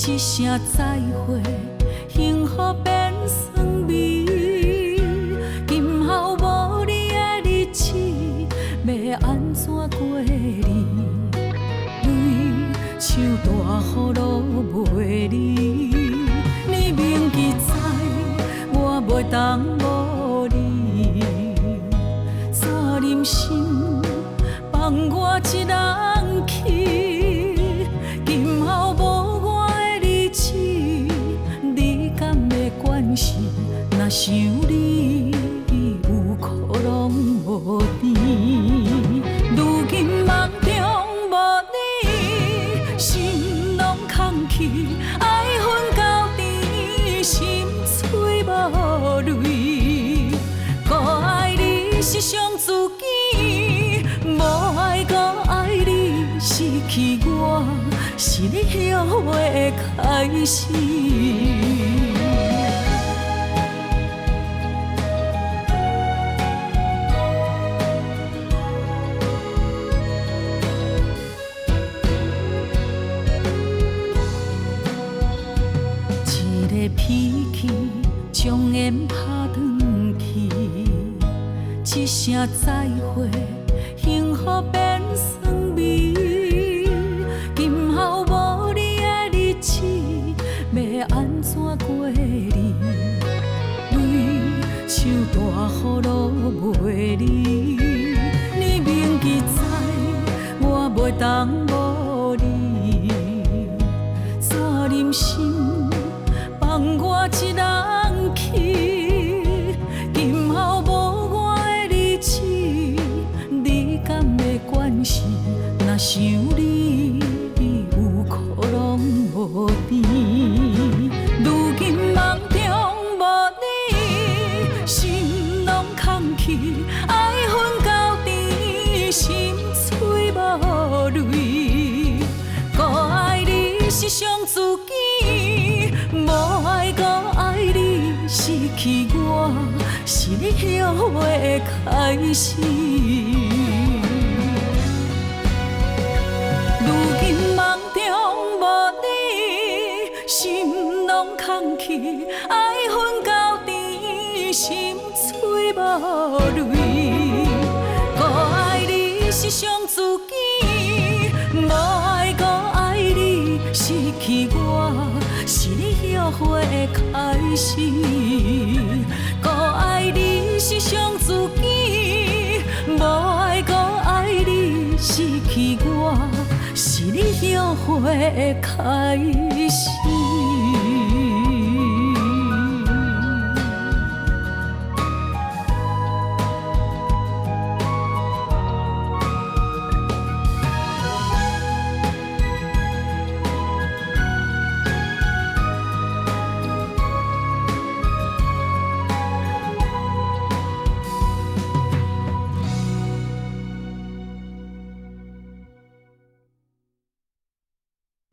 一声再会，幸福变酸味。今后无你的日子，要安怎过日？泪像大雨落袂离，你明记知，我袂当无你。山林心放我一人去，今后无我的日子，你敢会管是？若想你，有苦拢无甜。如今梦中无你，心拢空虚，爱恨交织，心碎无泪。搁爱你是伤自己，无爱搁爱你，失去我是你后悔的开始。脾气将缘拍转去，一声再会，幸福变酸味。今后无你的日子，要安怎过日？泪像大雨落袂离，你明记知，我袂当无你。山林心放我一人去，今后无我的日子，你敢会管是？若想你，有苦拢无甜。如今梦中无你，心拢空虚，爱恨交织，心碎无泪。搁爱你是伤自己，无爱搁爱你，失去我是你后悔的开始。如今梦中无你，心拢空虚，爱恨交织，心碎无泪。搁爱你是伤自己，无爱搁爱你，失去我是你后悔的开始。搁爱你是伤自己，无爱搁爱你，失去我是你后悔的开始。